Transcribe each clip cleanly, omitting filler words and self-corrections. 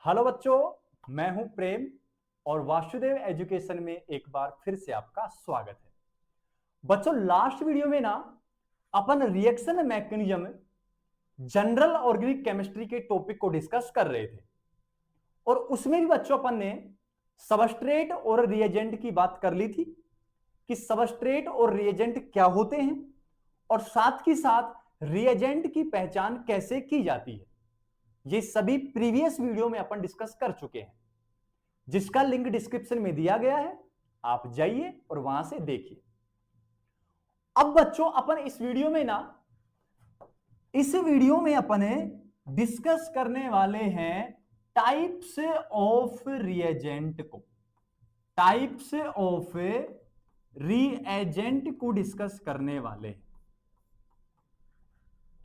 Hello बच्चों, मैं हूं प्रेम और वासुदेव एजुकेशन में एक बार फिर से आपका स्वागत है। बच्चों, लास्ट वीडियो में ना अपन reaction mechanism general organic chemistry के टॉपिक को डिस्कस कर रहे थे और उसमें भी बच्चों अपन ने सबस्ट्रेट और रिएजेंट की बात कर ली थी कि सबस्ट्रेट और रिएजेंट क्या होते हैं और साथ ही साथ रिएजेंट की पहचान कैसे की जाती है। ये सभी प्रीवियस वीडियो में अपन डिस्कस कर चुके हैं, जिसका लिंक डिस्क्रिप्शन में दिया गया है। आप जाइए और वहां से देखिए। अब बच्चों, अपन इस वीडियो में अपन डिस्कस करने वाले हैं टाइप्स ऑफ रिएजेंट को। टाइप्स ऑफ रिएजेंट को डिस्कस करने वाले हैं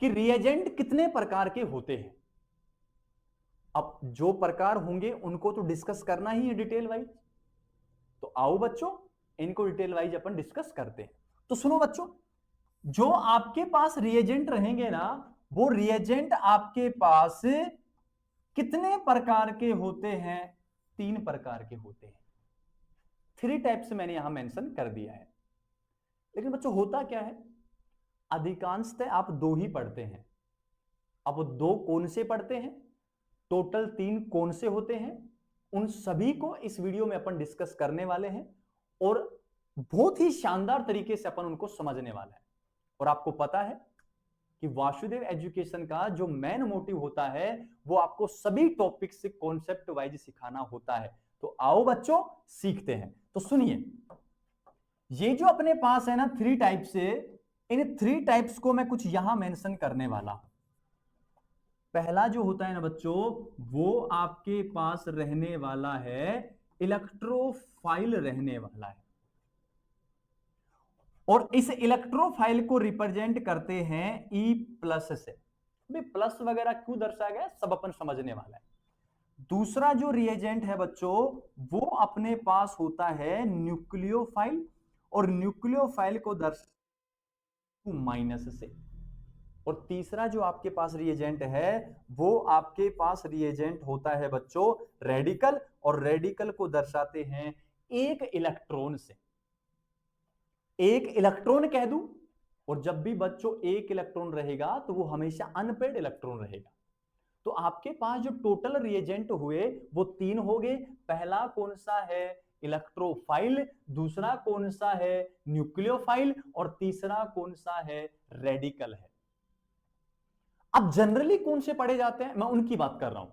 कि रिएजेंट कितने प्रकार के होते हैं। अब जो प्रकार होंगे उनको तो डिस्कस करना ही है डिटेल वाइज। तो आओ बच्चों, इनको डिटेल वाइज अपन डिस्कस करते हैं। तो सुनो बच्चों, जो आपके पास रिएजेंट रहेंगे ना, वो रिएजेंट आपके पास कितने प्रकार के होते हैं? 3 प्रकार के होते हैं। 3 टाइप्स मैंने यहां मेंशन कर दिया है। लेकिन बच्चों, होता क्या है, अधिकांशतः आप 2 ही पढ़ते हैं। अब 2 कौन से पढ़ते हैं? टोटल 3 कौन से होते हैं? उन सभी को इस वीडियो में अपन डिस्कस करने वाले हैं और बहुत ही शानदार तरीके से अपन उनको समझने वाले हैं। और आपको पता है कि वासुदेव एजुकेशन का जो मेन मोटिव होता है वो आपको सभी टॉपिक से कॉन्सेप्ट वाइज सिखाना होता है। तो आओ बच्चों, सीखते हैं। तो सुनिए, ये जो अपने पास है ना 3 टाइप से, इन 3 टाइप्स को मैं कुछ यहां मेंशन करने वाला हूं। पहला जो होता है ना बच्चों, वो आपके पास रहने वाला है इलेक्ट्रोफाइल रहने वाला है। और इस इलेक्ट्रोफाइल को रिप्रेजेंट करते हैं ई प्लस से। अभी प्लस वगैरह क्यों दर्शाया गया सब अपन समझने वाला है। दूसरा जो रिएजेंट है बच्चों, वो अपने पास होता है न्यूक्लियोफाइल और न्यूक्लियोफाइल को दर्शाते माइनस से। और तीसरा जो आपके पास रिएजेंट है वो आपके पास रिएजेंट होता है बच्चों रेडिकल, और रेडिकल को दर्शाते हैं 1 इलेक्ट्रॉन से। 1 इलेक्ट्रॉन कह दूं, और जब भी बच्चों 1 इलेक्ट्रॉन रहेगा तो वो हमेशा अनपेड इलेक्ट्रॉन रहेगा। तो आपके पास जो टोटल रिएजेंट हुए वो 3 हो गए। पहला कौन सा है? इलेक्ट्रोफाइल। दूसरा कौन सा है? न्यूक्लियोफाइल। और तीसरा कौन सा है? रेडिकल है। अब जनरली कौन से पढ़े जाते हैं मैं उनकी बात कर रहा हूं,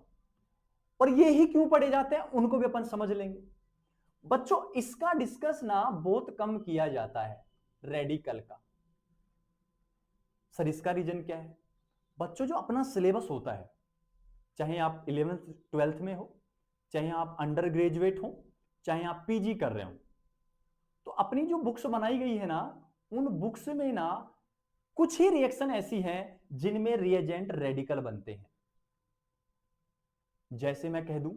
और ये ही क्यों पढ़े जाते हैं उनको भी अपन समझ लेंगे। बच्चों, इसका डिस्कस ना बहुत कम किया जाता है, रेडिकल का। सर, इसका रीजन क्या है? बच्चों, जो अपना सिलेबस होता है, चाहे आप 11th 12th में हो, चाहे आप अंडर ग्रेजुएट हो, चाहे आप पीजी कर रहे हो, तो अपनी जो बुक्स बनाई गई है ना, उन बुक्स में ना कुछ ही रिएक्शन ऐसी हैं जिनमें रिएजेंट रेडिकल बनते हैं। जैसे मैं कह दूं,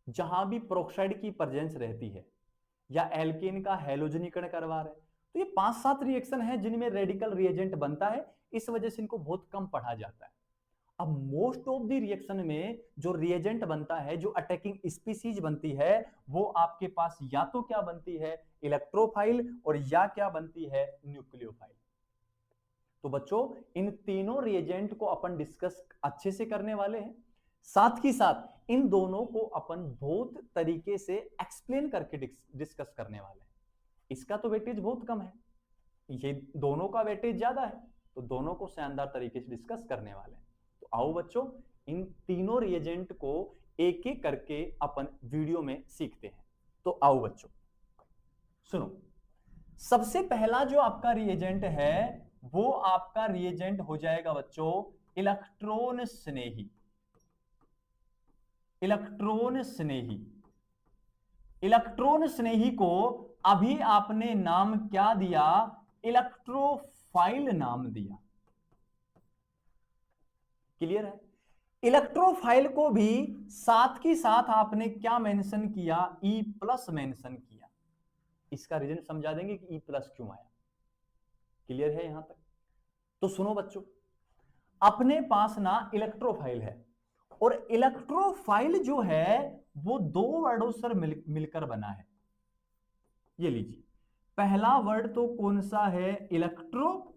जहां भी प्रोक्साइड की प्रेजेंस रहती है या एल्केन का हैलोजनीकरण करवा रहे हैं, तो ये 5-7 रिएक्शन है जिनमें रेडिकल रिएजेंट बनता है। इस वजह से इनको बहुत कम पढ़ा जाता है। अब मोस्ट ऑफ द रिएक्शन में जो रिएजेंट बनता है, जो अटैकिंग स्पीसीज बनती है, वो आपके पास या तो क्या बनती है? इलेक्ट्रोफाइल, और या क्या बनती है? न्यूक्लियोफाइल। तो बच्चों, इन तीनों रिएजेंट को अपन डिस्कस अच्छे से करने वाले हैं। साथ ही साथ इन दोनों को अपन बहुत तरीके से एक्सप्लेन करके डिस्कस करने वाले हैं। इसका तो वेटेज बहुत कम है, ये दोनों का वेटेज ज्यादा है, तो दोनों को शानदार तरीके से डिस्कस करने वाले हैं। तो आओ बच्चों, इन तीनों रिएजेंट को एक एक करके अपन वीडियो में सीखते हैं। तो आओ बच्चों, सुनो। सबसे पहला जो आपका रिएजेंट है वो आपका रिएजेंट हो जाएगा बच्चों इलेक्ट्रॉन स्नेही। इलेक्ट्रॉन स्नेही। इलेक्ट्रॉन स्नेही को अभी आपने नाम क्या दिया? इलेक्ट्रोफाइल नाम दिया। क्लियर है? इलेक्ट्रोफाइल को भी साथ ही साथ आपने क्या मेंशन किया? ई प्लस मेंशन किया। इसका रीजन समझा देंगे कि ई प्लस क्यों आया। क्लियर है यहां तक? तो सुनो बच्चों, अपने पास ना इलेक्ट्रोफाइल है और इलेक्ट्रोफाइल जो है वो दो वर्डों से मिलकर बना है। ये लीजिए, पहला वर्ड तो कौन सा है, इलेक्ट्रो,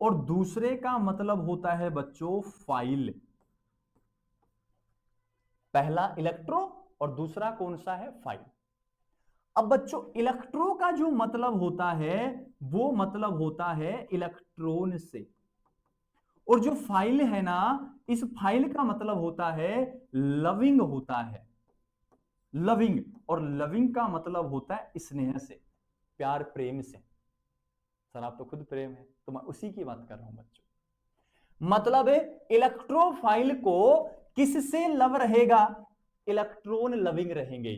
और दूसरे का मतलब होता है बच्चों फाइल। पहला इलेक्ट्रो और दूसरा कौन सा है, फाइल। अब बच्चों इलेक्ट्रो का जो मतलब होता है वो मतलब होता है इलेक्ट्रॉन से, और जो फाइल है ना, इस फाइल का मतलब होता है लविंग होता है, लविंग। और लविंग का मतलब होता है स्नेह से, प्यार प्रेम से। सर आप तो खुद प्रेम है, तो मैं उसी की बात कर रहा हूं बच्चों। मतलब इलेक्ट्रोफाइल को किससे लव रहेगा, इलेक्ट्रॉन लविंग रहेंगे।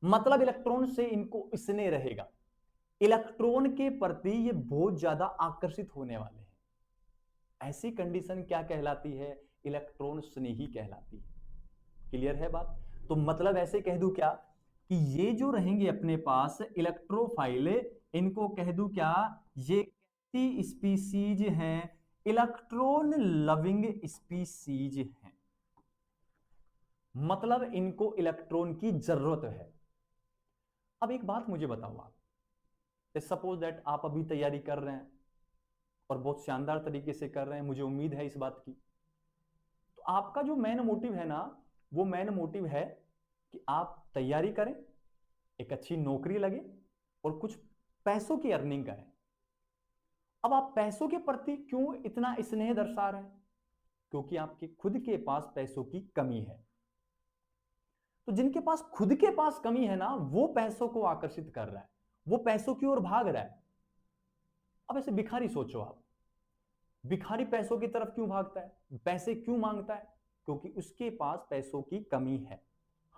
मतलब इलेक्ट्रॉन से इनको स्नेह रहेगा, इलेक्ट्रॉन के प्रति ये बहुत ज्यादा आकर्षित होने वाले हैं। ऐसी कंडीशन क्या कहलाती है, इलेक्ट्रॉन स्नेही कहलाती है। क्लियर है बात। तो मतलब ऐसे कह दूं क्या कि ये जो रहेंगे अपने पास इलेक्ट्रोफाइल, इनको कह दूं क्या, ये कैसी स्पीसीज हैं, इलेक्ट्रॉन लविंग स्पीसीज हैं। मतलब इनको इलेक्ट्रॉन की जरूरत है। अब एक बात मुझे बताओ आप, सपोज दैट आप अभी तैयारी कर रहे हैं और बहुत शानदार तरीके से कर रहे हैं, मुझे उम्मीद है इस बात की। तो आपका जो मेन मोटिव है ना, वो मेन मोटिव है कि आप तैयारी करें, एक अच्छी नौकरी लगे और कुछ पैसों की अर्निंग करें। अब आप पैसों के प्रति क्यों इतना स्नेह दर्शा रहे हैं, क्योंकि आपके खुद के पास पैसों की कमी है। तो जिनके पास खुद के पास कमी है ना, वो पैसों को आकर्षित कर रहा है, वो पैसों की ओर भाग रहा है। अब ऐसे भिखारी सोचो आप, भिखारी पैसों की तरफ क्यों भागता है, पैसे क्यों मांगता है, क्योंकि उसके पास पैसों की कमी है।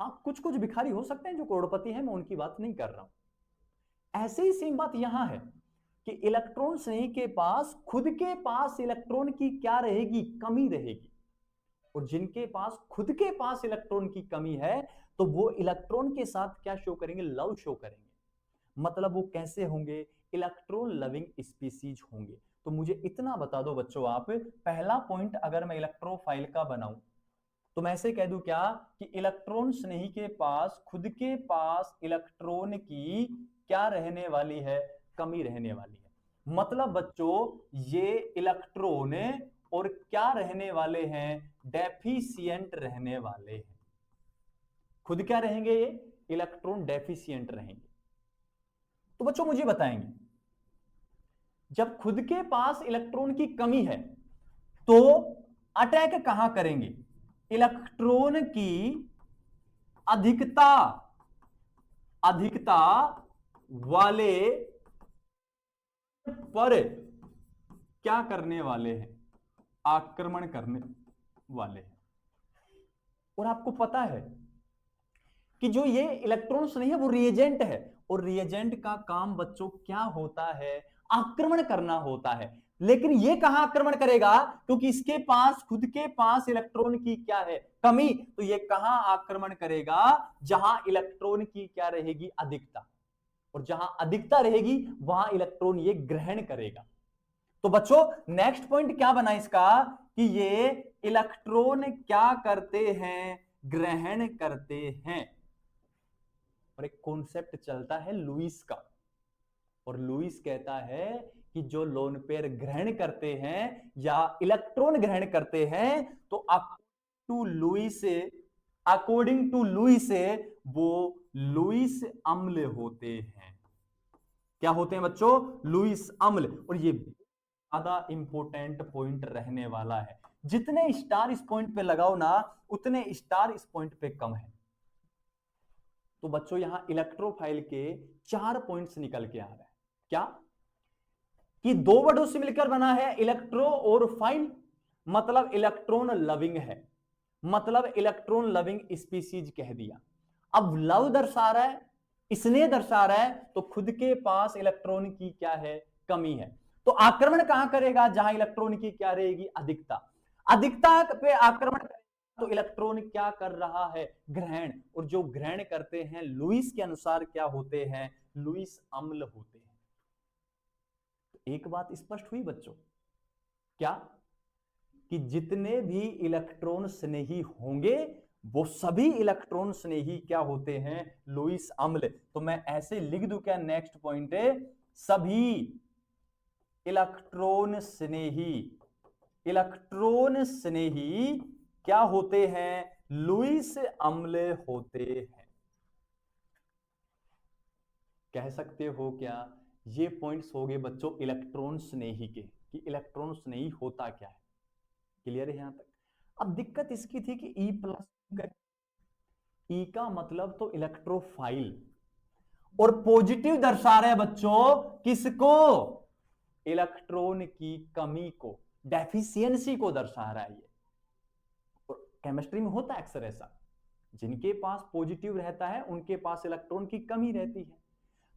हाँ कुछ कुछ भिखारी हो सकते हैं जो करोड़पति हैं, मैं उनकी बात नहीं कर रहा हूं। ऐसे ही सेम बात यहां है कि इलेक्ट्रॉन स्नेही के पास खुद के पास इलेक्ट्रॉन की क्या रहेगी, कमी रहेगी। और जिनके पास खुद के पास इलेक्ट्रॉन की कमी है, तो वो इलेक्ट्रॉन के साथ क्या शो करेंगे, लव शो करेंगे। मतलब वो कैसे होंगे, इलेक्ट्रॉन लविंग स्पीसीज होंगे। तो मुझे इतना बता दो बच्चों आप, पहला पॉइंट अगर मैं इलेक्ट्रोफाइल का बनाऊं तो मैं ऐसे कह दूं क्या कि इलेक्ट्रॉन स्नेही के पास खुद के पास इलेक्ट्रॉन की क्या रहने वाली है, कमी रहने वाली है। मतलब बच्चों ये इलेक्ट्रॉन और क्या रहने वाले हैं, डेफिशिएंट रहने वाले हैं। खुद क्या रहेंगे, ये इलेक्ट्रॉन डेफिशिएंट रहेंगे। तो बच्चों मुझे बताएंगे, जब खुद के पास इलेक्ट्रॉन की कमी है तो अटैक कहां करेंगे, इलेक्ट्रॉन की अधिकता, अधिकता वाले पर क्या करने वाले हैं, आक्रमण करने वाले हैं। और आपको पता है कि जो ये इलेक्ट्रॉन्स नहीं है वो रिएजेंट है, और रिएजेंट का काम बच्चों क्या होता है, आक्रमण करना होता है। लेकिन ये कहां आक्रमण करेगा, क्योंकि इसके पास खुद के पास इलेक्ट्रॉन की क्या है, कमी। तो ये कहां आक्रमण करेगा, जहां इलेक्ट्रॉन की क्या रहेगी, अधिकता। और जहां अधिकता रहेगी वहां इलेक्ट्रॉन ये ग्रहण करेगा। तो बच्चों नेक्स्ट पॉइंट क्या बना इसका कि ये इलेक्ट्रॉन क्या करते हैं, ग्रहण करते हैं। और एक कॉन्सेप्ट चलता है लुईस का, और लुईस कहता है कि जो लोन पेयर ग्रहण करते हैं या इलेक्ट्रॉन ग्रहण करते हैं तो अकॉर्डिंग टू लुईस वो लुईस अम्ल होते हैं। क्या होते हैं बच्चों, लुईस अम्ल। और ये ज्यादा इंपॉर्टेंट पॉइंट रहने वाला है। जितने स्टार इस पॉइंट पे लगाओ ना, उतने स्टार इस पॉइंट पे कम है। तो बच्चों यहां इलेक्ट्रोफाइल के 4 पॉइंट्स निकल के आ रहे हैं। क्या कि दो वर्डों से मिलकर बना है, इलेक्ट्रो और फाइल। मतलब इलेक्ट्रॉन लविंग है, मतलब इलेक्ट्रॉन लविंग स्पीसीज कह दिया। अब लव दर्शा रहा है, स्नेह दर्शा रहा है, तो खुद के पास इलेक्ट्रॉन की क्या है, कमी है। तो आक्रमण कहां करेगा, जहां इलेक्ट्रॉन की क्या रहेगी, अधिकता। अधिकता पे आक्रमण, तो इलेक्ट्रॉन क्या कर रहा है, ग्रहण। और जो ग्रहण करते हैं लुईस के अनुसार क्या होते हैं, लुईस अम्ल होते हैं। तो एक बात स्पष्ट हुई बच्चों, क्या कि जितने भी इलेक्ट्रॉन स्नेही होंगे वो सभी इलेक्ट्रॉन स्नेही क्या होते हैं, लुईस अम्ल। तो मैं ऐसे लिख दूं क्या, नेक्स्ट पॉइंट है, सभी इलेक्ट्रॉन स्नेही क्या होते हैं, लुईस अम्ल होते हैं। कह सकते हो क्या, ये पॉइंट्स हो गए बच्चों इलेक्ट्रॉन स्नेही के, कि इलेक्ट्रॉन स्नेही होता क्या है। क्लियर है यहां तक। अब दिक्कत इसकी थी कि E+, ई का मतलब तो इलेक्ट्रोफाइल, और पॉजिटिव दर्शा रहे हैं बच्चों किसको, इलेक्ट्रॉन की कमी को, डेफिशिएंसी को दर्शा रहा है ये। और केमिस्ट्री में होता है अक्सर ऐसा, जिनके पास पॉजिटिव रहता है उनके पास इलेक्ट्रॉन की कमी रहती है।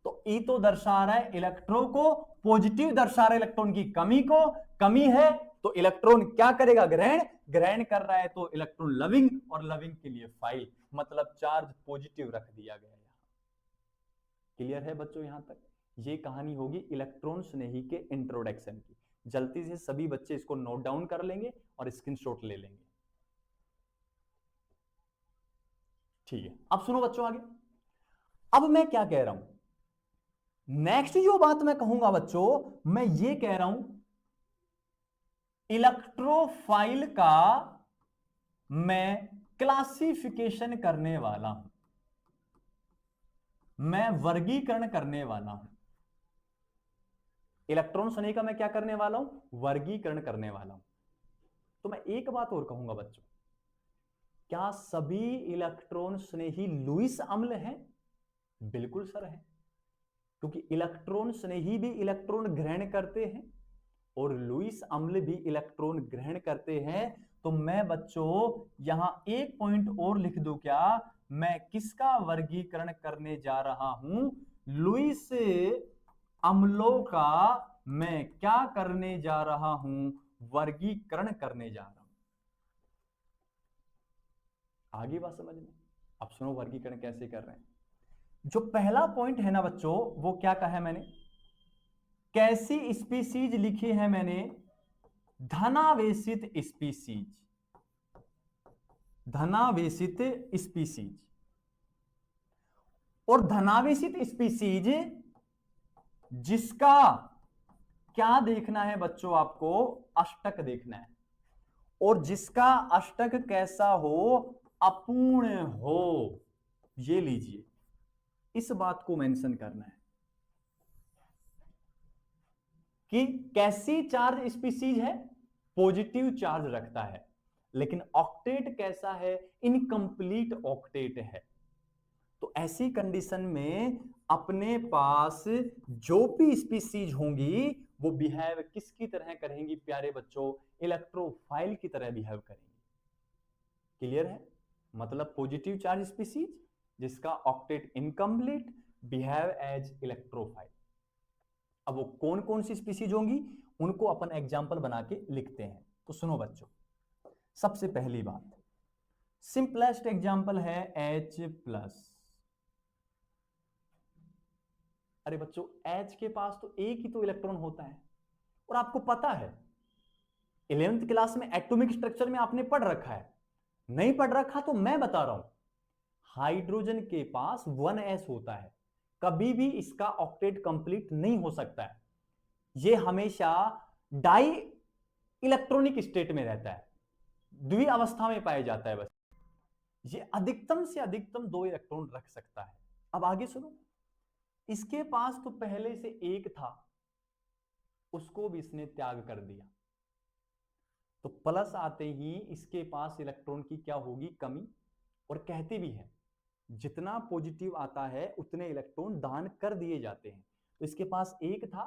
तो ई तो दर्शा रहा है इलेक्ट्रॉन को, पॉजिटिव दर्शा रहा है इलेक्ट्रॉन की कमी को, कमी है तो इलेक्ट्रॉन क्या करेगा, ग्रहण कर रहा है, तो इलेक्ट्रॉन लविंग, और लविंग के लिए फाइल, मतलब चार्ज पॉजिटिव रख दिया गया यहां। क्लियर है बच्चों यहां तक। ये कहानी होगी इलेक्ट्रॉन स्नेही के इंट्रोडक्शन की। जल्दी से सभी बच्चे इसको नोट डाउन कर लेंगे और स्क्रीनशॉट ले लेंगे। ठीक है, अब सुनो बच्चों आगे। अब मैं क्या कह रहा हूं, नेक्स्ट जो बात मैं कहूंगा बच्चों, मैं ये कह रहा हूं इलेक्ट्रोफाइल का मैं क्लासिफिकेशन करने वाला हूं, मैं वर्गीकरण करने वाला हूं। इलेक्ट्रॉन स्नेही का मैं क्या करने वाला हूं, वर्गीकरण करने वाला हूं। तो मैं एक बात और कहूंगा बच्चों, क्या सभी इलेक्ट्रॉन स्नेही लुईस अम्ल हैं? बिल्कुल सर है, क्योंकि इलेक्ट्रॉन स्नेही भी इलेक्ट्रॉन ग्रहण करते हैं और लुईस अम्ल भी इलेक्ट्रॉन ग्रहण करते हैं। तो मैं बच्चों यहां एक पॉइंट और लिख दूं क्या, मैं किसका वर्गीकरण करने जा रहा हूं, लुईस अम्लों का मैं क्या करने जा रहा हूं, वर्गीकरण करने जा रहा हूं। आगे बात समझ में। अब सुनो वर्गीकरण कैसे कर रहे हैं। जो पहला पॉइंट है ना बच्चों, वो क्या कहा है मैंने, कैसी स्पीसीज लिखी है मैंने, धनावेशित स्पीसीज, धनावेशित स्पीसीज। और धनावेशित स्पीसीज जिसका क्या देखना है बच्चों, आपको अष्टक देखना है, और जिसका अष्टक कैसा हो, अपूर्ण हो। ये लीजिए, इस बात को मेंशन करना है कि कैसी चार्ज स्पीसीज है, पॉजिटिव चार्ज रखता है, लेकिन ऑक्टेट कैसा है, इनकम्प्लीट ऑक्टेट है। तो ऐसी कंडीशन में अपने पास जो भी स्पीसीज होंगी वो बिहेव किसकी तरह करेंगी प्यारे बच्चों, इलेक्ट्रोफाइल की तरह बिहेव करेंगी। क्लियर है, मतलब पॉजिटिव चार्ज स्पीसीज जिसका octet incomplete, behave as electrophile. अब वो कौन कौन सी स्पीसीज होंगी उनको अपन एग्जाम्पल बना के लिखते हैं। तो सुनो बच्चों, सबसे पहली बात, सिंपलेस्ट एग्जाम्पल है H+। अरे बच्चों H के पास तो एक ही तो इलेक्ट्रॉन होता है, और आपको पता है 11th क्लास में एटॉमिक स्ट्रक्चर में आपने पढ़ रखा है, नहीं पढ़ रखा तो मैं बता रहा हूं, हाइड्रोजन के पास 1s होता है, कभी भी इसका ऑक्टेट कंप्लीट नहीं हो सकता है, ये हमेशा डाई इलेक्ट्रॉनिक स्टेट में रहता है, द्वि अवस्था में पाया जाता है। बस ये अधिकतम से अधिकतम 2 इलेक्ट्रॉन रख सकता है। अब आगे सुनो, इसके पास तो पहले से एक था, उसको भी इसने त्याग कर दिया, तो प्लस आते ही इसके पास इलेक्ट्रॉन की क्या होगी, कमी। और कहते भी हैं जितना पॉजिटिव आता है उतने इलेक्ट्रॉन दान कर दिए जाते हैं। तो इसके पास एक था,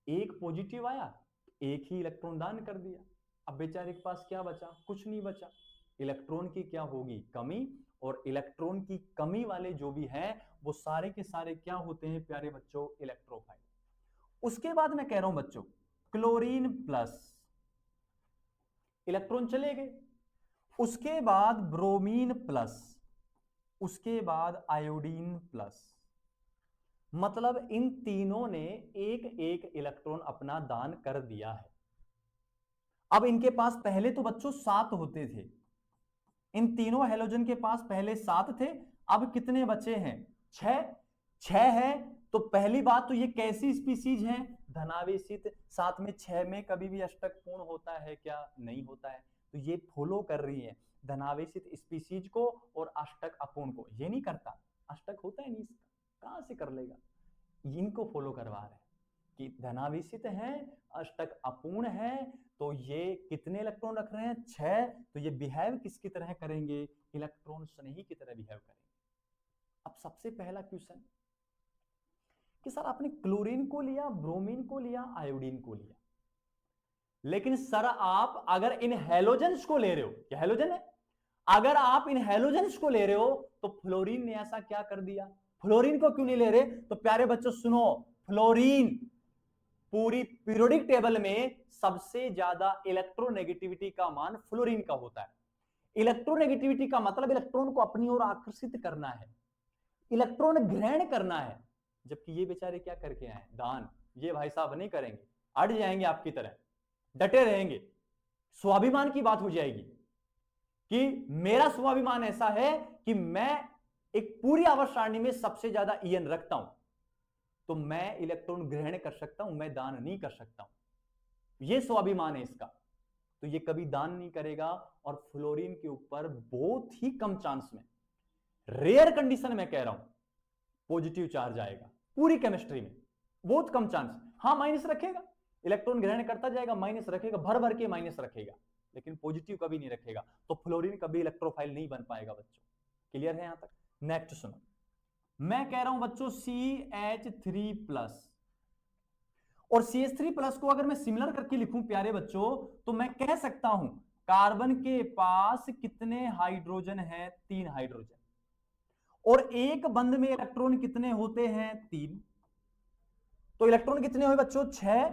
एक पॉजिटिव आया, एक ही इलेक्ट्रॉन दान कर दिया। अब बेचारे के पास क्या बचा, कुछ नहीं बचा, इलेक्ट्रॉन की क्या होगी, कमी। और इलेक्ट्रॉन की कमी वाले जो भी हैं वो सारे के सारे क्या होते हैं प्यारे बच्चों, इलेक्ट्रोफाइल। उसके बाद मैं कह रहा हूं बच्चों क्लोरीन प्लस, इलेक्ट्रॉन चले गए। उसके बाद ब्रोमीन प्लस, उसके बाद आयोडीन प्लस, मतलब इन तीनों ने एक एक इलेक्ट्रॉन अपना दान कर दिया है। अब इनके पास पहले तो बच्चों 7 होते थे, इन तीनों हेलोजन के पास पहले 7 थे, अब कितने बचे हैं? 6 है। तो पहली बात तो ये कैसी स्पीसीज है? धनावेशित। साथ में 6 में कभी भी अष्टक पूर्ण होता है क्या? नहीं होता है। तो ये फॉलो कर रही है धनावेशित स्पीसीज को और अष्टक अपूर्ण को। ये नहीं करता, अष्टक होता है नहीं इसका, कहां से कर लेगा? इनको फॉलो करवा रहे हैं कि धनावेशित है, अष्टक अपूर्ण है, तो ये कितने इलेक्ट्रॉन रख रहे हैं? 6। तो ये बिहेव किसकी तरह करेंगे? इलेक्ट्रॉन स्नेही की तरह बिहेव करेंगे। अब सबसे पहला क्वेश्चन कि सर आपने क्लोरीन को लिया, ब्रोमीन को लिया, आयोडीन को लिया, लेकिन सर आप अगर इन हेलोजेंस को ले रहे हो, क्या हेलोजन है, अगर आप इन हेलोजेंस को ले रहे हो तो फ्लोरीन ने ऐसा क्या कर दिया? फ्लोरीन को क्यों नहीं ले रहे? तो प्यारे बच्चों सुनो, फ्लोरीन पूरी पीरियोडिक टेबल में सबसे ज्यादा इलेक्ट्रोनेगेटिविटी का मान फ्लोरीन का होता है। इलेक्ट्रोनेगेटिविटी का मतलब इलेक्ट्रॉन को अपनी ओर आकर्षित करना है, इलेक्ट्रॉन ग्रहण करना है, जबकि ये बेचारे क्या करके आए? दान। ये भाई साहब नहीं करेंगे, अड़ जाएंगे आपकी तरह, डटे रहेंगे, स्वाभिमान की बात हो जाएगी कि मेरा स्वाभिमान ऐसा है कि मैं एक पूरी आवर्त सारणी में सबसे ज्यादा ईएन रखता हूं, तो मैं इलेक्ट्रॉन ग्रहण कर सकता हूं, मैं दान नहीं कर सकता हूं। यह स्वाभिमान है इसका, तो ये कभी दान नहीं करेगा। और फ्लोरीन के ऊपर बहुत ही कम चांस में, रेयर कंडीशन में कह रहा हूं, पॉजिटिव चार्ज आएगा पूरी केमिस्ट्री में, बहुत कम चांस। हां माइनस रखेगा, इलेक्ट्रॉन ग्रहण करता जाएगा, माइनस रखेगा, भर भर के माइनस रखेगा, लेकिन पॉजिटिव कभी नहीं रखेगा। तो फ्लोरीन कभी इलेक्ट्रोफाइल नहीं बन पाएगा बच्चों। क्लियर है यहां तक? नेक्स्ट सुनो, मैं कह रहा हूं बच्चों CH3+ और CH3+ को अगर मैं सिमिलर करके लिखूं प्यारे बच्चों, तो मैं कह सकता हूं कार्बन के पास कितने हाइड्रोजन है? 3 हाइड्रोजन। और एक बंध में इलेक्ट्रॉन कितने होते हैं? 3। तो इलेक्ट्रॉन कितने हुए बच्चों? 6।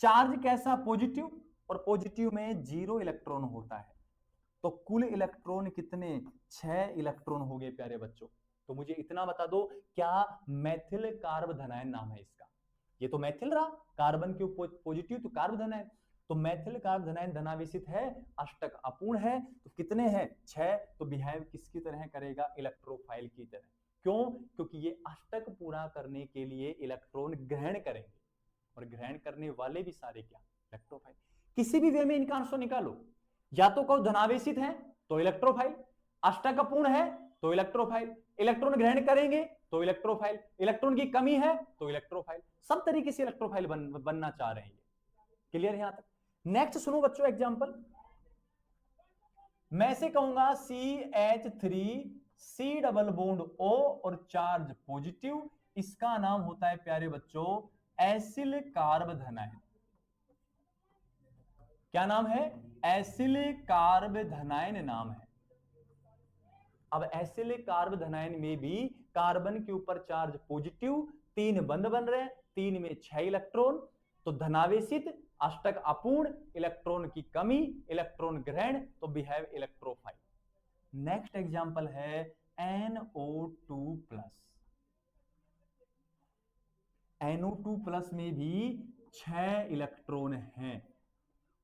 चार्ज कैसा? पॉजिटिव, और पॉजिटिव में 0 इलेक्ट्रॉन होता है। तो कुल इलेक्ट्रॉन कितने? 6 इलेक्ट्रॉन हो गए प्यारे बच्चों। तो मुझे इतना बता दो, क्या मैथिल कार्बोधनायन नाम है इसका? ये तो मैथिल रहा, कार्बन के ऊपर पॉजिटिव तो कार्बोधनायन, तो मैथिल कार्बोधनायन धनावेशित है, अष्टक अपूर्ण है, तो कितने हैं? 6। तो बिहेव किसकी तरह करेगा? इलेक्ट्रोफाइल की तरह। क्यों? क्योंकि ये अष्टक पूरा करने के लिए इलेक्ट्रॉन ग्रहण करेंगे, और ग्रहण करने वाले भी सारे क्या? इलेक्ट्रोफाइल। किसी भी वे में इनका आंसर निकालो, या तो कहो धनावेशित है तो इलेक्ट्रोफाइल, अष्टक अपूर्ण है तो इलेक्ट्रोफाइल, इलेक्ट्रॉन ग्रहण करेंगे तो इलेक्ट्रोफाइल, इलेक्ट्रॉन की कमी है तो इलेक्ट्रोफाइल। सब तरीके से इलेक्ट्रोफाइल बनना चाह रहे हैं। क्लियर है यहां तक? नेक्स्ट सुनो बच्चों एग्जांपल, मैं से कहूंगा CH3 डबल बॉन्ड O और चार्ज पॉजिटिव, इसका नाम होता है प्यारे बच्चों एसिल कार्बोधनायन। क्या नाम है? एसिल कार्बोधनायन नाम है। अब एसिल कार्बोधनायन में भी कार्बन के ऊपर चार्ज पॉजिटिव, 3 बंध बन रहे हैं, 3 में 6 इलेक्ट्रॉन, तो धनावेशित, अष्टक अपूर्ण, इलेक्ट्रॉन की कमी, इलेक्ट्रॉन ग्रहण, तो बिहेव इलेक्ट्रोफाइल। नेक्स्ट एग्जांपल है NO2+। NO2+ में भी 6 इलेक्ट्रॉन हैं,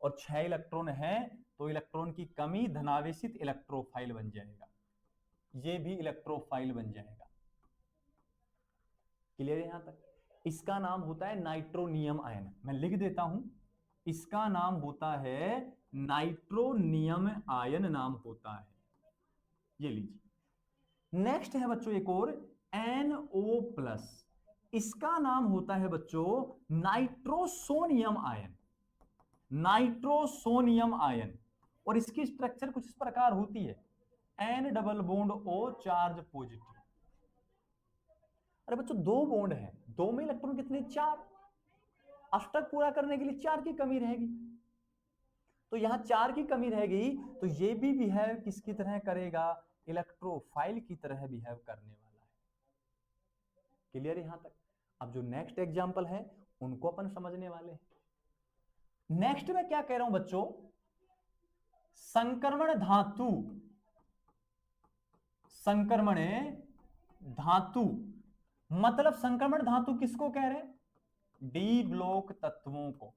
और 6 इलेक्ट्रॉन हैं तो इलेक्ट्रॉन की कमी, धनावेशित, इलेक्ट्रोफाइल बन जाएगा, ये भी इलेक्ट्रोफाइल बन जाएगा। क्लियर है यहां तक? इसका नाम होता है नाइट्रोनियम आयन। मैं लिख देता हूं, इसका नाम होता है नाइट्रोनियम आयन नाम होता है, ये लीजिए। नेक्स्ट है बच्चों एक और NO+, इसका नाम होता है बच्चों नाइट्रोसोनियम आयन, नाइट्रोसोनियम आयन, और इसकी स्ट्रक्चर कुछ इस प्रकार होती है N double bond O charge positive. अरे बच्चों 2 बॉन्ड है, 2 में इलेक्ट्रॉन कितने? 4। अष्टक पूरा करने के लिए 4 की कमी रहेगी, तो यहां 4 की कमी रहेगी, तो ये भी बिहेव किसकी तरह करेगा? इलेक्ट्रोफाइल की तरह बिहेव करने वाला है। क्लियर यहां तक? अब जो नेक्स्ट एग्जांपल है उनको अपन समझने वाले हैं। नेक्स्ट में क्या कह रहा हूं बच्चों? संक्रमण धातु, संक्रमण धातु, मतलब संक्रमण धातु किसको कह रहे हैं? डी ब्लॉक तत्वों को।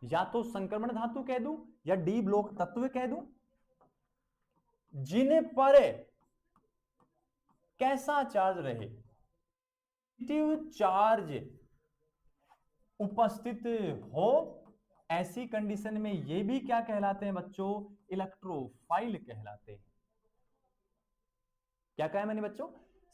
या तो संक्रमण धातु कह दूं या डी ब्लॉक तत्व कह दूं, जिन पर कैसा चार्ज रहे, पॉजिटिव चार्ज उपस्थित हो, ऐसी कंडीशन में ये भी क्या कहलाते हैं बच्चों, इलेक्ट्रोफाइल कहलाते हैं। क्या कहा है मैंने बच्चों,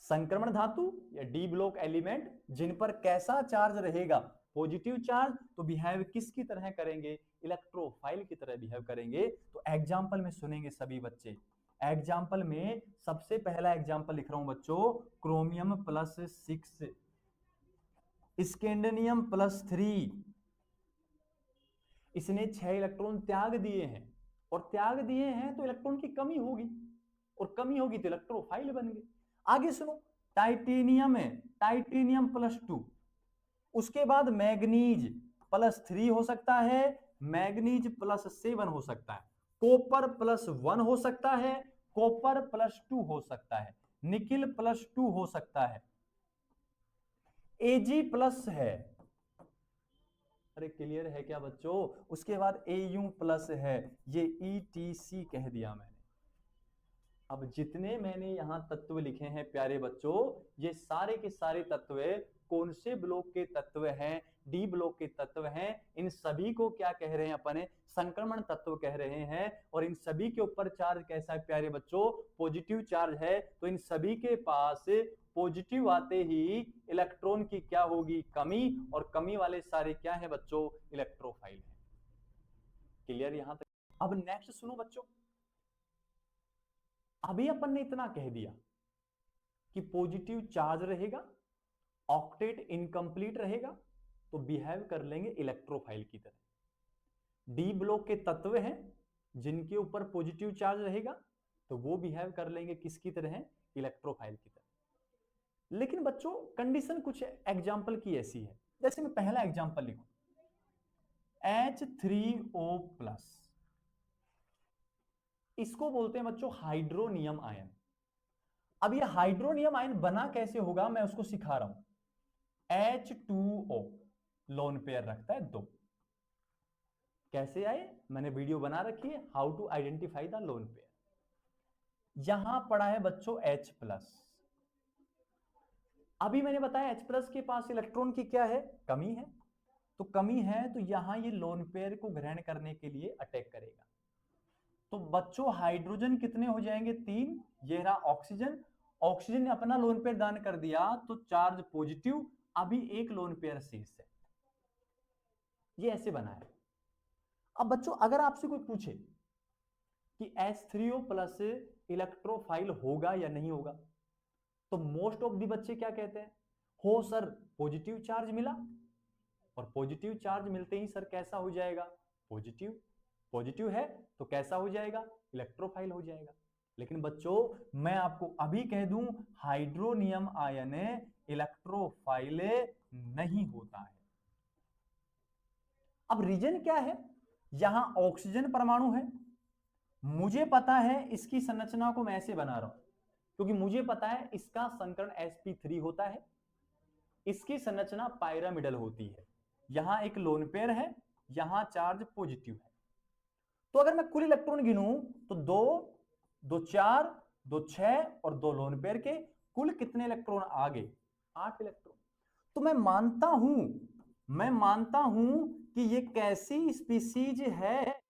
संक्रमण धातु या डी ब्लॉक एलिमेंट जिन पर कैसा चार्ज रहेगा, पॉजिटिव चार्ज, तो बिहेव किसकी तरह करेंगे, इलेक्ट्रोफाइल की तरह बिहेव करेंगे। तो एग्जाम्पल में सुनेंगे सभी बच्चे। एग्जाम्पल में सबसे पहला एग्जाम्पल लिख रहा हूं बच्चों, क्रोमियम +6, स्कैंडियम +3, इसने 6 इलेक्ट्रॉन त्याग दिए हैं, और त्याग दिए हैं तो इलेक्ट्रॉन की कमी होगी, और कमी होगी तो इलेक्ट्रोफाइल बन गए। आगे सुनो, टाइटेनियम है, टाइटेनियम +2, उसके बाद मैग्नीज +3 हो सकता है, मैग्नीज +7 हो सकता है, कॉपर +1 हो सकता है, कॉपर +2 हो सकता है, निकिल +2 हो सकता है, एजी प्लस है, अरे क्लियर है क्या बच्चों, उसके बाद एयू प्लस है, ये ईटीसी कह दिया मैंने। अब जितने मैंने यहां तत्व लिखे हैं प्यारे बच्चों, ये सारे के सारे तत्व कौन से ब्लॉक के तत्व हैं, डी ब्लॉक के तत्व हैं। इन सभी को क्या कह रहे हैं अपन, संक्रमण तत्व कह रहे हैं। और इन सभी के ऊपर चार्ज कैसा है प्यारे बच्चों, पॉजिटिव चार्ज है। तो इन सभी के पास पॉजिटिव आते ही इलेक्ट्रॉन की क्या होगी, कमी, और कमी वाले सारे क्या है बच्चों, इलेक्ट्रोफाइल है। क्लियर यहां तक। अब नेक्स्ट सुनो बच्चों, अभी अपन ने इतना कह दिया कि पॉजिटिव चार्ज रहेगा, ऑक्टेट इनकम्प्लीट रहेगा, तो बिहेव कर लेंगे इलेक्ट्रोफाइल की तरह। डी ब्लॉक के तत्व हैं जिनके ऊपर पॉजिटिव चार्ज रहेगा, तो वो बिहेव कर लेंगे किसकी तरह, इलेक्ट्रोफाइल की तरह। लेकिन बच्चों कंडीशन कुछ एग्जाम्पल की ऐसी है, जैसे मैं पहला एग्जाम्पल लिखूं, H3O+, इसको बोलते हैं बच्चों हाइड्रोनियम आयन। अब ये हाइड्रोनियम आयन बना कैसे होगा, मैं उसको सिखा रहा हूं। H2O लोन पेयर रखता है 2, कैसे आए, मैंने वीडियो बना रखी है, how to identify the lone pair. यहां पड़ा है बच्चों H+, अभी मैंने बताया H+ के पास इलेक्ट्रॉन की क्या है, कमी है, तो कमी है तो यहां ये लोन पेयर को ग्रहण करने के लिए अटैक करेगा। तो बच्चों हाइड्रोजन कितने हो जाएंगे, 3, ये रहा ऑक्सीजन, ऑक्सीजन ने अपना लोन पेयर दान कर दिया तो चार्ज पॉजिटिव, अभी एक लोन पेयर शेष है। ये ऐसे बना है। अब बच्चों अगर आपसे कोई पूछे कि H3O+ इलेक्ट्रोफाइल होगा या नहीं होगा, तो मोस्ट ऑफ दी बच्चे क्या कहते हैं, हो सर पॉजिटिव चार्ज मिला, और पॉजिटिव चार्ज मिलते ही सर कैसा हो जाएगा, पॉजिटिव, पॉजिटिव है तो कैसा हो जाएगा, इलेक्ट्रोफाइल हो जाएगा। लेकिन बच्चों मैं आपको अभी कह दूं, हाइड्रोनियम आयन इलेक्ट्रोफाइल नहीं होता है। अब रीजन क्या है, यहां ऑक्सीजन परमाणु है, मुझे पता है इसकी संरचना को मैं ऐसे बना रहा हूं, क्योंकि मुझे पता है इसका संकरण sp3 होता है, इसकी संरचना पायरामिडल होती है, यहां एक लोन पेयर है, यहां चार्ज पॉजिटिव है। तो अगर मैं कुल इलेक्ट्रॉन गिनूं तो 2, 2 4, 2 6 और 2 लोन पेयर के कुल कितने इलेक्ट्रॉन आ गए, 8 इलेक्ट्रॉन। तो मैं मानता हूं कि ये कैसी स्पीसीज है,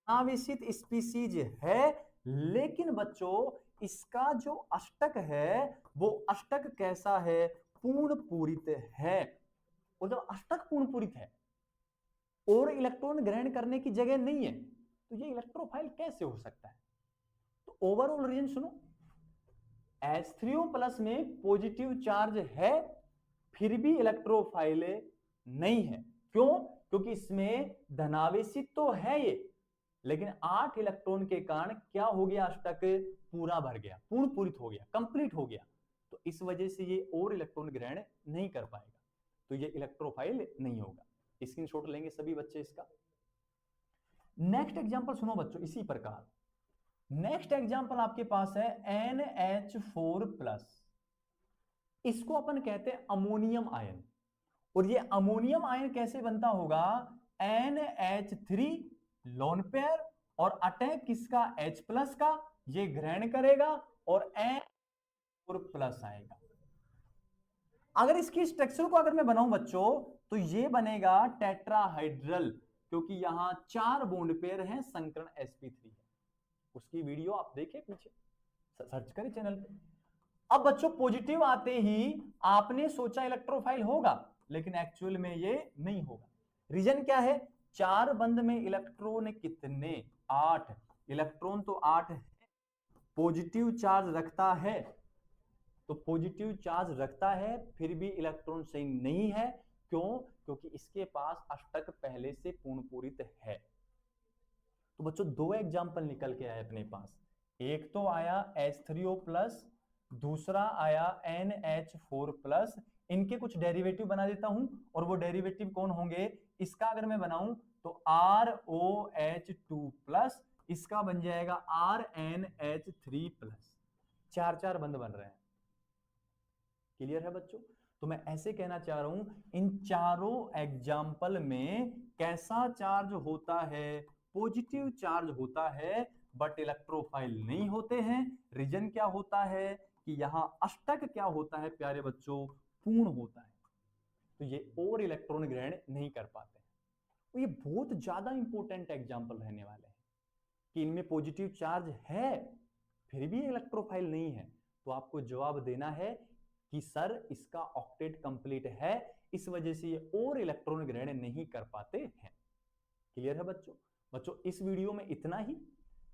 आवेशित स्पीसीज है। लेकिन बच्चों इसका जो अष्टक है वो अष्टक कैसा है, पूर्ण पूरित है। और जब अष्टक पूर्ण पूरित है और इलेक्ट्रॉन ग्रहण करने की जगह नहीं है, तो ये इलेक्ट्रोफाइल कैसे हो सकता है। तो ओवरऑल रीजन सुनो, H3O+ में पॉजिटिव चार्ज है फिर भी इलेक्ट्रोफाइल नहीं है। क्यों, क्योंकि इसमें धनावेशित तो है ये, लेकिन 8 इलेक्ट्रॉन के कारण क्या हो गया, अष्टक पूरा भर गया, पूर्ण पूरित हो गया, कंप्लीट हो गया। तो इस वजह से ये और इलेक्ट्रॉन ग्रहण नहीं कर पाएगा, तो ये इलेक्ट्रोफाइल नहीं होगा। स्क्रीनशॉट लेंगे सभी बच्चे इसका। नेक्स्ट एग्जांपल सुनो बच्चों इसी प्रकार। नेक्स्ट एग्जांपल आपके पास है NH4+, इसको अपन कहते हैं अमोनियम आयन। और ये अमोनियम आयन कैसे बनता होगा, NH3 लोन पेयर और अटैक किसका H+ का, ये ग्रहण करेगा और N4+ आएगा। अगर इसकी स्ट्रक्चर को अगर मैं बनाऊं बच्चों तो ये बनेगा टेट्राहाइड्रल, क्योंकि यहां 4 बॉन्ड पेयर हैं, संकरण sp3 है। उसकी वीडियो आप देखें, पीछे सर्च करें चैनल पे। अब बच्चों पॉजिटिव आते ही आपने सोचा इलेक्ट्रोफाइल होगा, लेकिन एक्चुअल में ये नहीं होगा। रीजन क्या है? 4 बंद में इलेक्ट्रॉन कितने? 8। इलेक्ट्रॉन तो 8 है, पॉजिटिव चार्ज रखता है, तो पॉजिटिव चार्ज रखता है फिर भी इलेक्ट्रॉन सही नहीं है। क्यों? क्योंकि इसके पास अष्टक पहले से पूर्ण पूरित है। तो बच्चों 2 एग्जाम्पल निकल के आए अपने पास। एक तो आया H3O+, दूसरा आया NH4+। इनके कुछ डेरिवेटिव बना देता हूं, और वो डेरिवेटिव कौन होंगे? इसका अगर मैं बनाऊं तो ROH2+, इसका बन जाएगा RNH3+। 4 बंद बन रहे हैं। क्लियर है बच्चों? तो मैं ऐसे कहना चाह रहा हूं, इन चारों एग्जाम्पल में कैसा चार्ज होता है? पॉजिटिव चार्ज होता है, बट इलेक्ट्रोफाइल नहीं होते हैं। रीजन क्या होता है कि यहां अष्टक क्या होता है प्यारे बच्चों? पूर्ण होता है, तो ये और इलेक्ट्रॉन ग्रहण नहीं कर पाते। तो ये बहुत ज्यादा इंपॉर्टेंट एग्जाम्पल रहने वाले हैं कि इनमें पॉजिटिव चार्ज है फिर भी इलेक्ट्रोफाइल नहीं है। तो आपको जवाब देना है कि सर इसका ऑक्टेट कंप्लीट है, इस वजह से ये और इलेक्ट्रॉन ग्रहण नहीं कर पाते हैं। क्लियर है बच्चों? बच्चों इस वीडियो में इतना ही।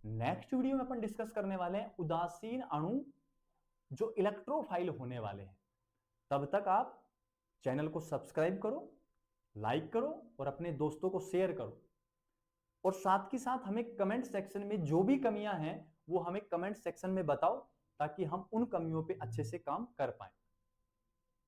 नेक्स्ट वीडियो में अपन डिस्कस करने वाले हैं उदासीन अणु जो इलेक्ट्रोफाइल होने वाले हैं। तब तक आप चैनल को सब्सक्राइब करो, लाइक करो और अपने दोस्तों को शेयर करो, और साथ ही साथ हमें कमेंट सेक्शन में जो भी कमियां हैं वो हमें कमेंट सेक्शन में बताओ, ताकि हम उन कमियों पे अच्छे से काम कर पाएं।